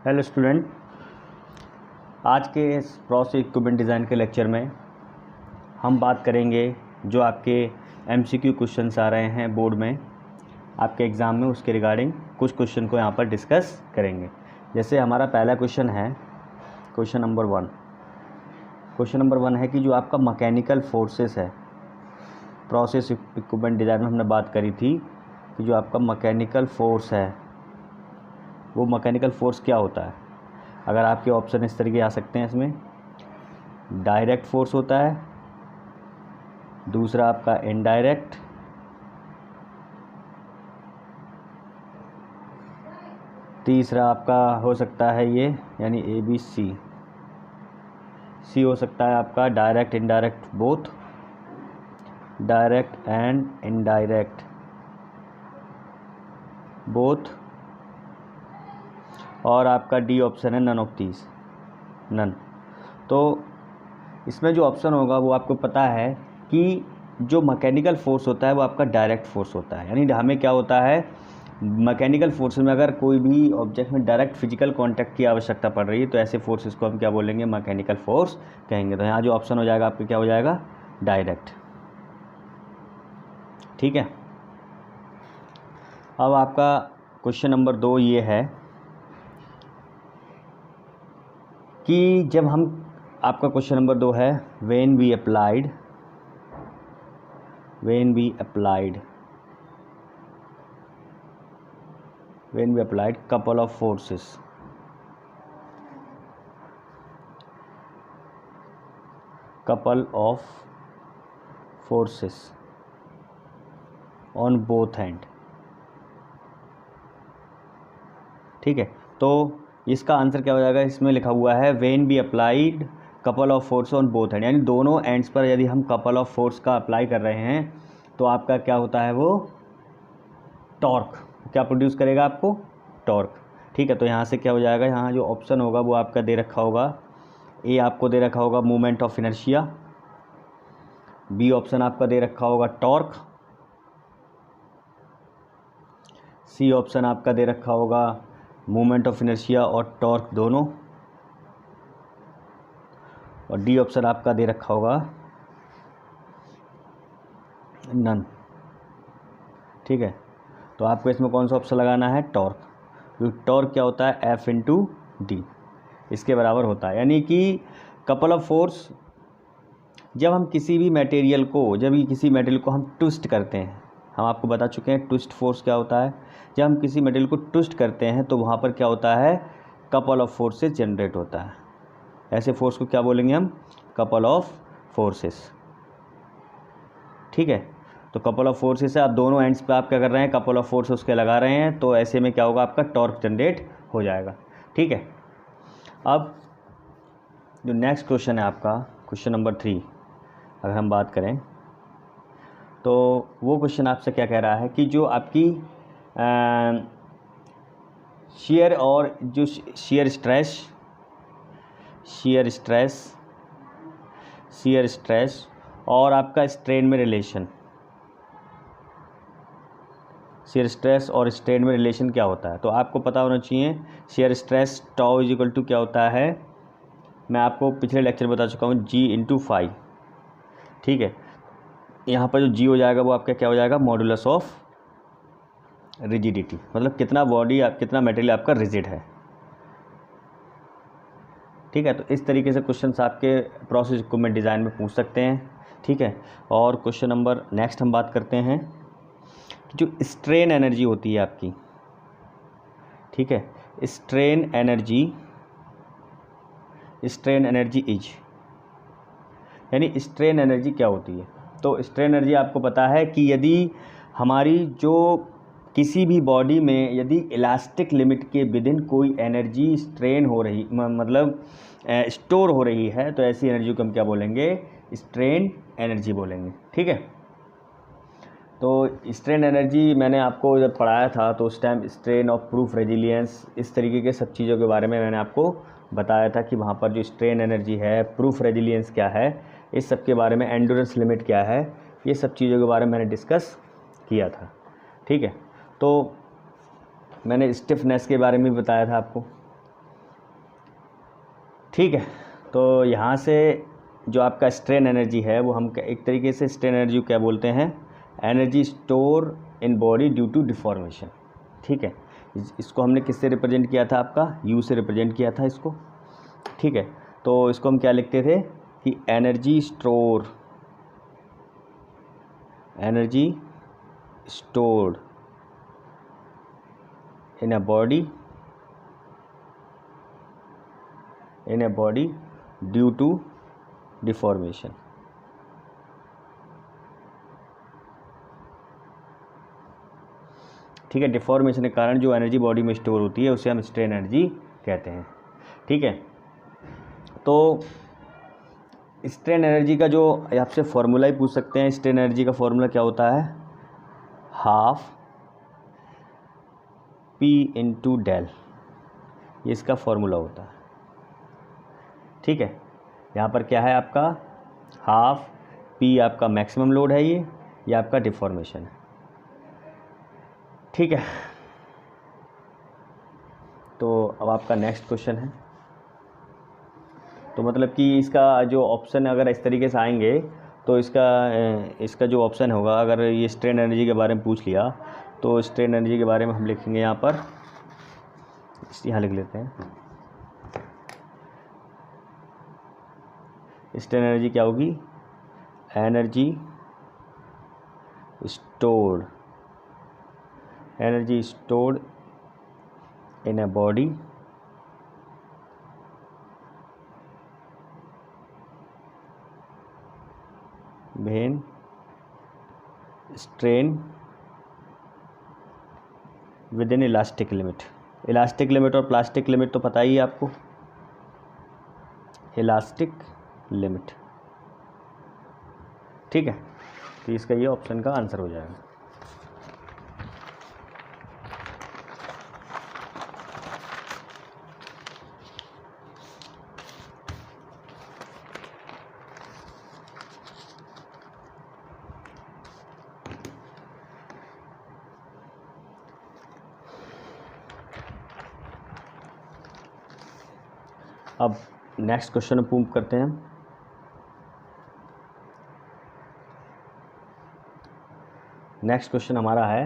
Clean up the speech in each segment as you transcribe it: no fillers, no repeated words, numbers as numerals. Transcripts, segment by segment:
Hello student, आज के इस प्रोसेस इक्विपमेंट डिज़ाइन के लेक्चर में हम बात करेंगे जो आपके एमसीक्यू क्वेश्चंस आ रहे हैं बोर्ड में आपके एग्ज़ाम में, उसके रिगार्डिंग कुछ क्वेश्चन को यहाँ पर डिस्कस करेंगे। जैसे हमारा पहला क्वेश्चन है क्वेश्चन नंबर वन है कि जो आपका मैकेनिकल फोर्सेस है, प्रोसेस इक्विपमेंट डिज़ाइन में हमने बात करी थी कि जो आपका मैकेनिकल फोर्स है वो मैकेनिकल फोर्स क्या होता है। अगर आपके ऑप्शन इस तरीके आ सकते हैं, इसमें डायरेक्ट फोर्स होता है, दूसरा आपका इनडायरेक्ट, तीसरा आपका हो सकता है ये यानी ABC, सी हो सकता है आपका direct indirect both, direct and indirect both, और आपका डी ऑप्शन है नन ऑफ दीज, नन। तो इसमें जो ऑप्शन होगा वो आपको पता है कि जो मैकेनिकल फोर्स होता है वो आपका डायरेक्ट फोर्स होता है। यानी हमें क्या होता है, मैकेनिकल फोर्स में अगर कोई भी ऑब्जेक्ट में डायरेक्ट फिजिकल कांटेक्ट की आवश्यकता पड़ रही है तो ऐसे फोर्सेस को हम क्या बोलेंगे, मैकेनिकल फोर्स कहेंगे। तो यहाँ जो ऑप्शन हो जाएगा आपका क्या हो जाएगा, डायरेक्ट। ठीक है। अब आपका क्वेश्चन नंबर 2 ये है कि जब हम, आपका क्वेश्चन नंबर 2 है when we applied couple of forces on both hand। ठीक है, तो इसका आंसर क्या हो जाएगा, इसमें लिखा हुआ है when we applied couple of force on both hand, यानी दोनों एंड्स पर यदि हम couple of force का अप्लाई कर रहे हैं तो आपका क्या होता है, वो टॉर्क क्या प्रोड्यूस करेगा, आपको टॉर्क। ठीक है, तो यहाँ से क्या हो जाएगा, यहाँ जो ऑप्शन होगा वो आपका दे रखा होगा, ए आपको दे रखा होगा moment of inertia, B option आपका दे रखा होगा टॉर्क, सी ऑप्शन आपका दे रखा होगा मोमेंट ऑफ इनर्शिया और टॉर्क दोनों, और डी ऑप्शन आपका दे रखा होगा नन। ठीक है, तो आपको इसमें कौन सा ऑप्शन लगाना है, टॉर्क। क्योंकि टॉर्क क्या होता है, F/D इसके बराबर होता है। यानी कि कपल ऑफ फोर्स, जब हम किसी भी मटेरियल को, हम ट्विस्ट करते हैं, हम आपको बता चुके हैं ट्विस्ट फोर्स क्या होता है। जब हम किसी मटेरियल को ट्विस्ट करते हैं तो वहाँ पर क्या होता है, कपल ऑफ फोर्सेस जनरेट होता है। ऐसे फोर्स को क्या बोलेंगे हम, कपल ऑफ फोर्सेस। ठीक है, तो कपल ऑफ फोर्सेस है, आप दोनों एंड्स पे आप क्या कर रहे हैं, कपल ऑफ फोर्स उसके लगा रहे हैं, तो ऐसे में क्या होगा, आपका टॉर्क जनरेट हो जाएगा। ठीक है, अब जो नेक्स्ट क्वेश्चन है आपका क्वेश्चन नंबर 3, अगर हम बात करें तो वो क्वेश्चन आपसे क्या कह रहा है कि जो आपकी शियर और जो शियर स्ट्रेस और आपका स्ट्रेन में रिलेशन, शियर स्ट्रेस और स्ट्रेन में रिलेशन क्या होता है। तो आपको पता होना चाहिए shear stress tau is equal to क्या होता है, मैं आपको पिछले लेक्चर बता चुका हूँ, G/φ। ठीक है, यहाँ पर जो G हो जाएगा वो आपका क्या हो जाएगा, मॉडुलस ऑफ रिजिडिटी, मतलब कितना कितना मटेरियल आपका रिजिड है। ठीक है, तो इस तरीके से क्वेश्चंस आपके प्रोसेस इक्विपमेंट डिज़ाइन में पूछ सकते हैं। ठीक है, और क्वेश्चन नंबर नेक्स्ट हम बात करते हैं कि जो स्ट्रेन एनर्जी होती है आपकी, ठीक है, स्ट्रेन एनर्जी इज, यानी स्ट्रेन एनर्जी क्या होती है। तो स्ट्रेन एनर्जी आपको पता है कि यदि हमारी जो किसी भी बॉडी में यदि इलास्टिक लिमिट के विदिन कोई एनर्जी स्ट्रेन हो रही, मतलब स्टोर हो रही है, तो ऐसी एनर्जी को हम क्या बोलेंगे, स्ट्रेन एनर्जी बोलेंगे। ठीक है, तो स्ट्रेन एनर्जी मैंने आपको जब पढ़ाया था तो उस time strain of proof resilience, इस तरीके के सब चीज़ों के बारे में मैंने आपको बताया था कि वहाँ पर जो स्ट्रेन एनर्जी है, प्रूफ रेजिलियंस क्या है, इस सब के बारे में, एंड्योरेंस लिमिट क्या है, ये सब चीज़ों के बारे में मैंने डिस्कस किया था। ठीक है, तो मैंने स्टिफनेस के बारे में भी बताया था आपको। ठीक है, तो यहाँ से जो आपका स्ट्रेन एनर्जी है वो हम एक तरीके से स्ट्रेन एनर्जी क्या बोलते हैं, energy store in body due to deformation. ठीक है, इसको हमने किससे रिप्रेजेंट किया था, आपका यू से रिप्रेजेंट किया था इसको। ठीक है, तो इसको हम क्या लिखते थे कि energy stored in a body due to deformation. ठीक है, डिफॉर्मेशन के कारण जो एनर्जी बॉडी में स्टोर होती है उसे हम स्ट्रेन एनर्जी कहते हैं। ठीक है, तो स्ट्रेन एनर्जी का जो आपसे फॉर्मूला ही पूछ सकते हैं, स्ट्रेन एनर्जी का फॉर्मूला क्या होता है, हाफ पी इंटू डेल, ये इसका फॉर्मूला होता है। ठीक है, यहाँ पर क्या है आपका हाफ पी आपका मैक्सिमम लोड है, ये आपका डिफॉर्मेशन है। ठीक है, तो अब आपका नेक्स्ट क्वेश्चन है। तो मतलब कि इसका जो ऑप्शन अगर इस तरीके से आएंगे तो इसका जो ऑप्शन होगा, अगर ये स्ट्रेन एनर्जी के बारे में पूछ लिया तो स्ट्रेन एनर्जी के बारे में हम लिखेंगे यहाँ पर, यहाँ लिख लेते हैं, स्ट्रेन एनर्जी क्या होगी, energy stored in a body when strain within elastic limit. Elastic limit और प्लास्टिक लिमिट तो पता ही है आपको, इलास्टिक लिमिट। ठीक है, तो इसका ये ऑप्शन का आंसर हो जाएगा। अब नेक्स्ट क्वेश्चन मूव करते हैं। नेक्स्ट क्वेश्चन हमारा है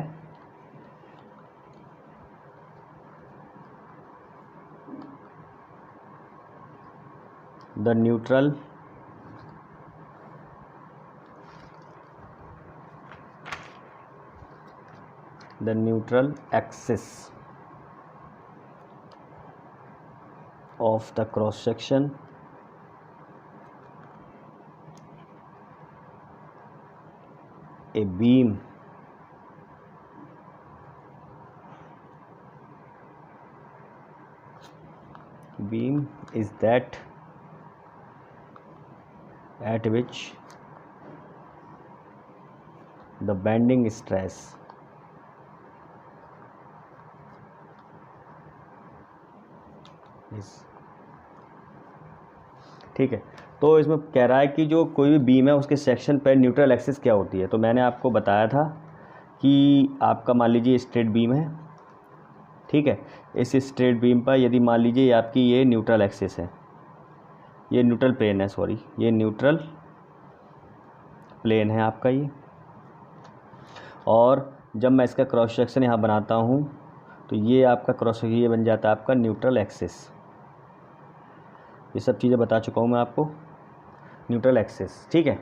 the neutral axis of the cross section a beam is that at which the bending stress is। ठीक है, तो इसमें कह रहा है कि जो कोई भी बीम है उसके सेक्शन पर न्यूट्रल एक्सिस क्या होती है। तो मैंने आपको बताया था कि आपका मान लीजिए स्ट्रेट बीम है। ठीक है, इस स्ट्रेट बीम पर यदि मान लीजिए आपकी ये न्यूट्रल एक्सिस है, ये न्यूट्रल प्लेन है, सॉरी ये न्यूट्रल प्लेन है आपका ये, और जब मैं इसका क्रॉस सेक्शन यहाँ बनाता हूँ तो ये आपका क्रॉस ये बन जाता है आपका न्यूट्रल एक्सिस। ये सब चीज़ें बता चुका हूँ मैं आपको, न्यूट्रल एक्सिस। ठीक है,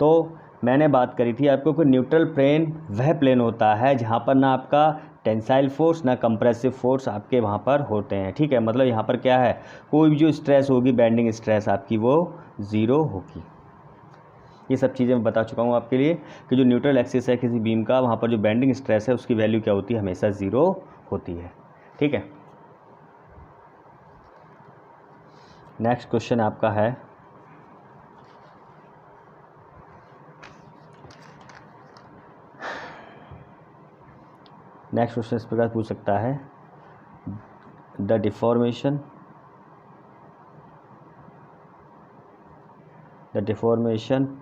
तो मैंने बात करी थी आपको कि न्यूट्रल प्लेन वह प्लेन होता है जहाँ पर ना आपका टेंसाइल फोर्स ना कंप्रेसिव फोर्स आपके वहाँ पर होते हैं। ठीक है, मतलब यहाँ पर क्या है, कोई भी जो स्ट्रेस होगी बेंडिंग स्ट्रेस आपकी वो ज़ीरो होगी। ये सब चीज़ें मैं बता चुका हूँ आपके लिए कि जो न्यूट्रल एक्सिस है किसी बीम का, वहाँ पर जो बेंडिंग स्ट्रेस है उसकी वैल्यू क्या होती है, हमेशा ज़ीरो होती है। ठीक है, नेक्स्ट क्वेश्चन आपका है नेक्स्ट क्वेश्चन इस प्रकार पूछ सकता है, the deformation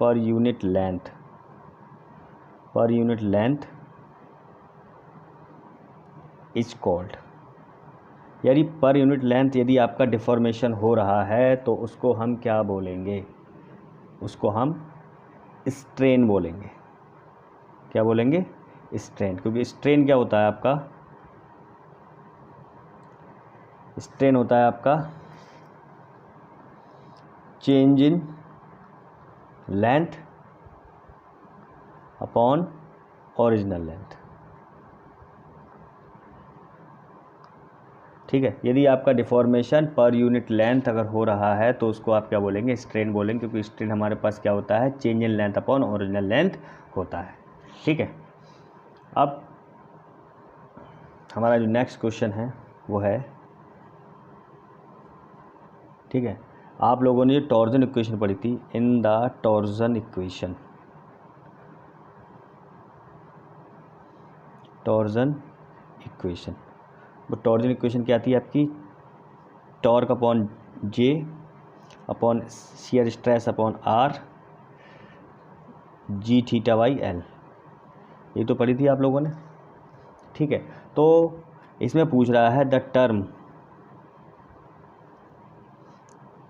per unit length is called. यानी पर यूनिट लेंथ यदि आपका डिफॉर्मेशन हो रहा है तो उसको हम क्या बोलेंगे, उसको हम स्ट्रेन बोलेंगे। क्या बोलेंगे? स्ट्रेन। क्योंकि स्ट्रेन क्या होता है आपका? स्ट्रेन होता है आपका change in length upon original length. ठीक है, यदि आपका डिफॉर्मेशन पर यूनिट लेंथ अगर हो रहा है तो उसको आप क्या बोलेंगे? स्ट्रेन बोलेंगे। क्योंकि स्ट्रेन हमारे पास क्या होता है? Change in length upon original length होता है। ठीक है, अब हमारा जो नेक्स्ट क्वेश्चन है वो है, ठीक है, आप लोगों ने ये टॉर्जन इक्वेशन पढ़ी थी। In the torsion equation, torsion equation, वो टॉर्जन इक्वेशन क्या आती है आपकी? Torque upon J upon shear stress upon R G theta by L, ये तो पढ़ी थी आप लोगों ने। ठीक है, तो इसमें पूछ रहा है the term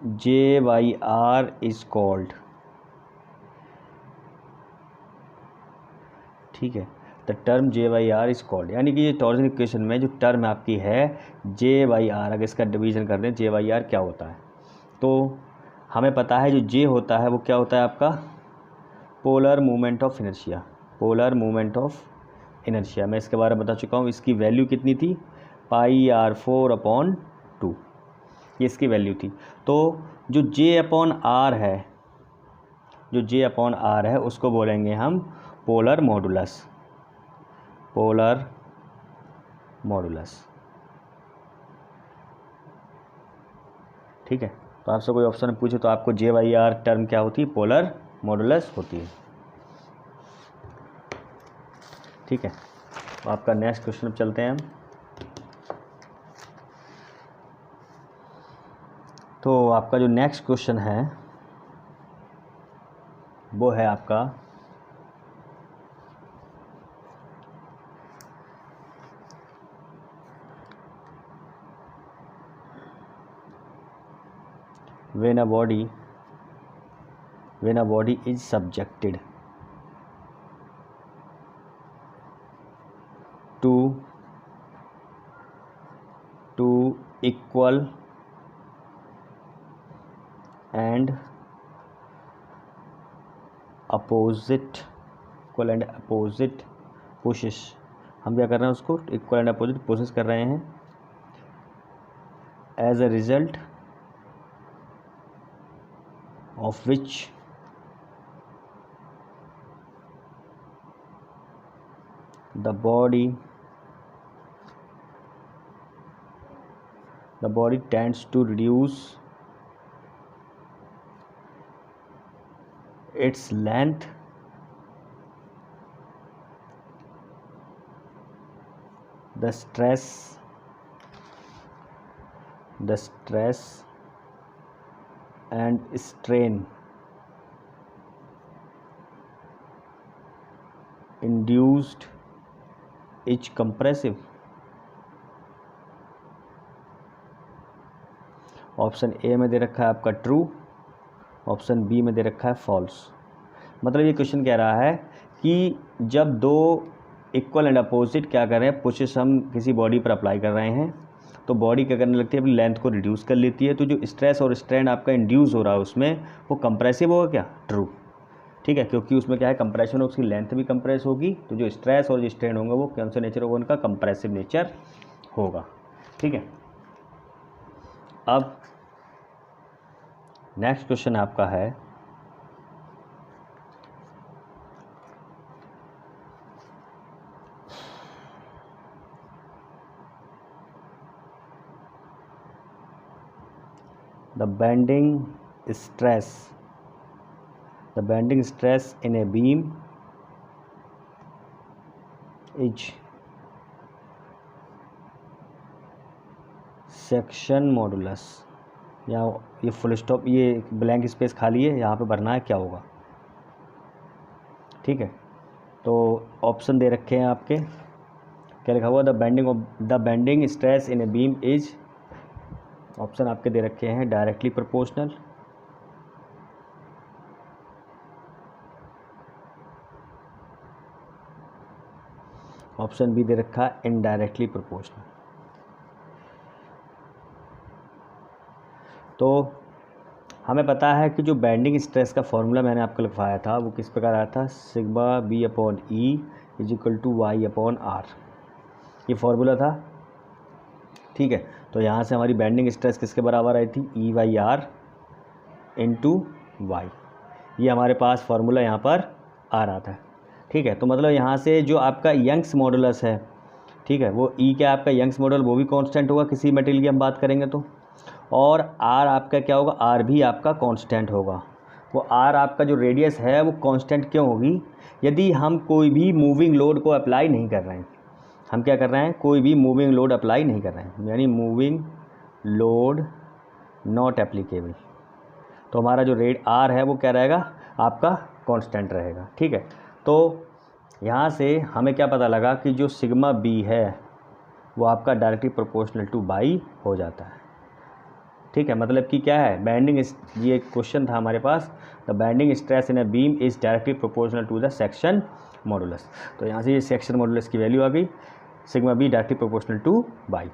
J by R is called, ठीक है, the term J by R is called, यानी कि ये टॉर्जन इक्वेशन में जो टर्म आपकी है जे बाई आर, अगर इसका डिवीजन कर दें जे बाई आर क्या होता है, तो हमें पता है जो जे होता है वो क्या होता है आपका? Polar movement of inertia, polar movement of inertia. मैं इसके बारे में बता चुका हूँ। इसकी वैल्यू कितनी थी? पाई आर 4/2, ये इसकी वैल्यू थी। तो जो जे अपॉन आर है, जो जे अपॉन आर है उसको बोलेंगे हम पोलर मॉडुलस, पोलर मॉडुलस। ठीक है, तो आपसे कोई ऑप्शन पूछे तो आपको जे बाई आर टर्म क्या होती है? पोलर मॉडुलस होती है। ठीक है, तो आपका नेक्स्ट क्वेश्चन अब चलते हैं हम। तो आपका जो नेक्स्ट क्वेश्चन है वो है आपका when a body is subjected to equal and opposite pushes, हम क्या कर रहे हैं? उसको इक्वल एंड अपोजिट पुशेस कर रहे हैं। As a result of which the body tends to reduce its length the stress and strain induced is compressive। Option A में दे रखा है आपका ट्रू, ऑप्शन बी में दे रखा है फॉल्स। मतलब ये क्वेश्चन कह रहा है कि जब दो इक्वल एंड अपोजिट क्या कर रहे हैं, पुशेस हम किसी बॉडी पर अप्लाई कर रहे हैं तो बॉडी क्या करने लगती है? अपनी लेंथ को रिड्यूस कर लेती है। तो जो स्ट्रेस और स्ट्रेन आपका इंड्यूस हो रहा है उसमें वो कंप्रेसिव होगा क्या? ट्रू। ठीक है, क्योंकि उसमें क्या है? कंप्रेशन हो, उसकी लेंथ भी कंप्रेस होगी। तो जो स्ट्रेस और जो स्ट्रेन होंगे वो कौन सा नेचर होगा? उनका कंप्रेसिव नेचर होगा। ठीक है, अब नेक्स्ट क्वेश्चन आपका है the bending stress in a beam is section modulus. यहाँ ये फुल स्टॉप, ये ब्लैंक स्पेस खाली है, यहाँ पे भरना है क्या होगा। ठीक है, तो ऑप्शन दे रखे हैं आपके, क्या लिखा हुआ? The bending stress in a beam is option आपके दे रखे हैं डायरेक्टली प्रोपोर्शनल, ऑप्शन बी दे रखा है इनडायरेक्टली प्रोपोर्शनल। तो हमें पता है कि जो बेंडिंग स्ट्रेस का फॉर्मूला मैंने आपको लिखवाया था वो किस प्रकार आया था, sigma B upon E is equal to Y upon R, ये फॉर्मूला था। ठीक है, तो यहाँ से हमारी बेंडिंग स्ट्रेस किसके बराबर आई थी, E Y R into Y, ये हमारे पास फॉर्मूला यहाँ पर आ रहा था। ठीक है, तो मतलब यहाँ से जो आपका यंग्स मॉडुलस है, ठीक है, वो ई क्या आपका यंग्स मॉडल वो भी कांस्टेंट होगा किसी मटेरियल की हम बात करेंगे तो, और आर आपका क्या होगा, आर भी आपका कांस्टेंट होगा। वो आर आपका जो रेडियस है वो कांस्टेंट क्यों होगी, यदि हम कोई भी मूविंग लोड को अप्लाई नहीं कर रहे हैं, हम क्या कर रहे हैं, कोई भी मूविंग लोड अप्लाई नहीं कर रहे हैं, यानी मूविंग लोड नॉट एप्लीकेबल, तो हमारा जो रेट आर है वो क्या रहेगा, आपका कांस्टेंट रहेगा। ठीक है, तो यहाँ से हमें क्या पता लगा कि जो सिग्मा बी है वो आपका डायरेक्टली प्रोपोर्शनल टू बाई हो जाता है। ठीक है, मतलब कि क्या है, बेंडिंग, ये क्वेश्चन था हमारे पास, the bending stress in a beam is directly proportional to the section modulus. तो यहाँ से ये सेक्शन मॉडुलस की वैल्यू आ गई, sigma B directly proportional to by.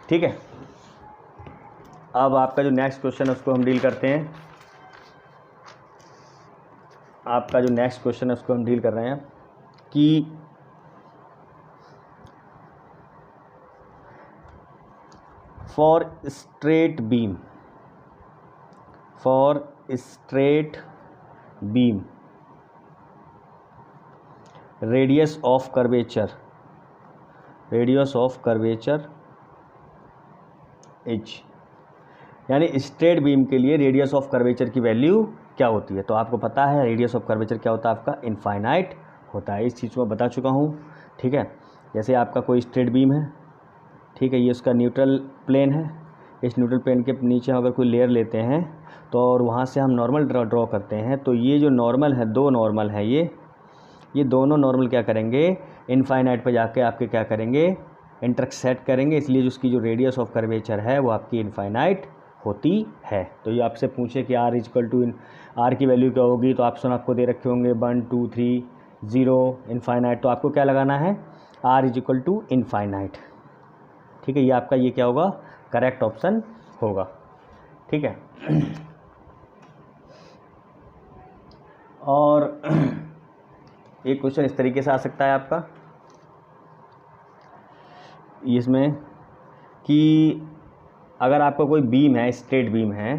ठीक है, अब आपका जो नेक्स्ट क्वेश्चन है उसको हम डील करते हैं। आपका जो नेक्स्ट क्वेश्चन है उसको हम डील कर रहे हैं कि for straight beam radius of curvature is, यानी स्ट्रेट बीम के लिए रेडियस ऑफ कर्वेचर की वैल्यू क्या होती है। तो आपको पता है रेडियस ऑफ कर्वेचर क्या होता है, आपका इनफाइनाइट होता है, इस चीज़ को बता चुका हूँ। ठीक है, जैसे आपका कोई स्ट्रेट बीम है, ठीक है, ये उसका न्यूट्रल प्लेन है, इस न्यूट्रल प्लेन के नीचे अगर कोई लेयर लेते हैं तो और वहाँ से हम नॉर्मल ड्रॉ करते हैं, तो ये जो नॉर्मल है, दो नॉर्मल है, ये दोनों नॉर्मल क्या करेंगे, इनफाइनाइट पर जाके आपके क्या करेंगे, इंटरसेक्ट करेंगे, इसलिए जो उसकी जो रेडियस ऑफ कर्वेचर है वो आपकी इनफाइनाइट होती है। तो ये आपसे पूछे कि आर इजकल टू आर की वैल्यू क्या होगी, तो ऑप्शन आपको दे रखे होंगे 1 2 3 0 इनफाइनाइट, तो आपको क्या लगाना है, आर इजकल टू इनफाइनाइट। ठीक है, ये आपका ये क्या होगा, करेक्ट ऑप्शन होगा। ठीक है, और एक क्वेश्चन इस तरीके से आ सकता है आपका इसमें कि अगर आपका कोई बीम है, स्ट्रेट बीम है,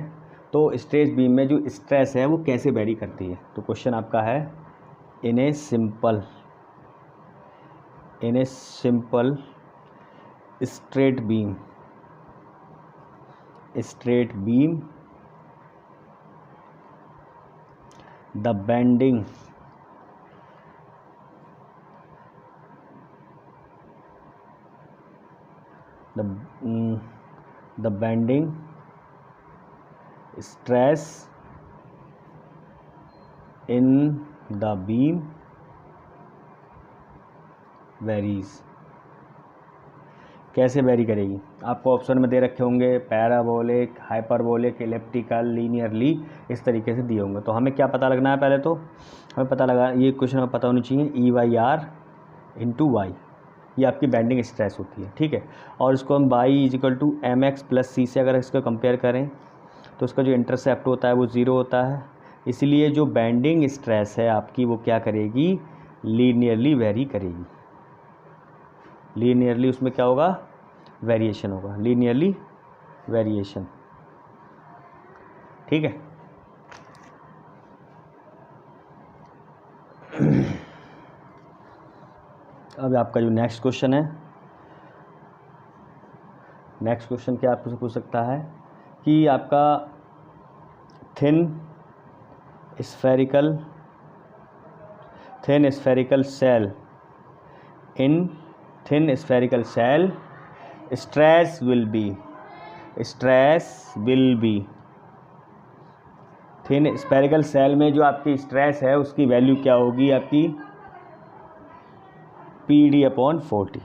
तो स्ट्रेट बीम में जो स्ट्रेस है वो कैसे वेरी करती है। तो क्वेश्चन आपका है in a simple straight beam the bending stress in the beam varies। कैसे वेरी करेगी, आपको ऑप्शन में दे रखे होंगे पैराबोलिक, हाइपरबोलिक, इलिप्टिकल, लीनियरली, इस तरीके से दिए होंगे। तो हमें क्या पता लगना है, पहले तो हमें पता लगा, ये क्वेश्चन हमें पता होनी चाहिए, E Y R into Y, ये आपकी बेंडिंग स्ट्रेस होती है। ठीक है, और इसको हम Y equal to M X plus C से अगर इसको कंपेयर करें तो उसका जो इंटरसेप्ट होता है वो ज़ीरो होता है, इसलिए जो बेंडिंग स्ट्रेस है आपकी वो क्या करेगी, लीनियरली वेरी करेगी। लीनियरली उसमें क्या होगा, वेरिएशन होगा, लीनियरली वेरिएशन। ठीक है, अब आपका जो नेक्स्ट क्वेश्चन है, नेक्स्ट क्वेश्चन क्या आपसे पूछ सकता है कि आपका thin spherical shell in thin spherical shell stress will be thin spherical shell में जो आपकी स्ट्रेस है उसकी वैल्यू क्या होगी, आपकी PD/40।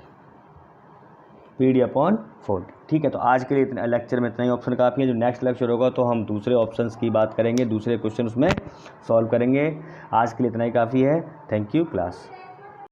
PD/40। ठीक है, तो आज के लिए इतना लेक्चर में इतना ही ऑप्शन काफ़ी है। जो नेक्स्ट लेक्चर होगा तो हम दूसरे ऑप्शंस की बात करेंगे, दूसरे क्वेश्चन उसमें सॉल्व करेंगे। आज के लिए इतना ही काफ़ी है। Thank you class.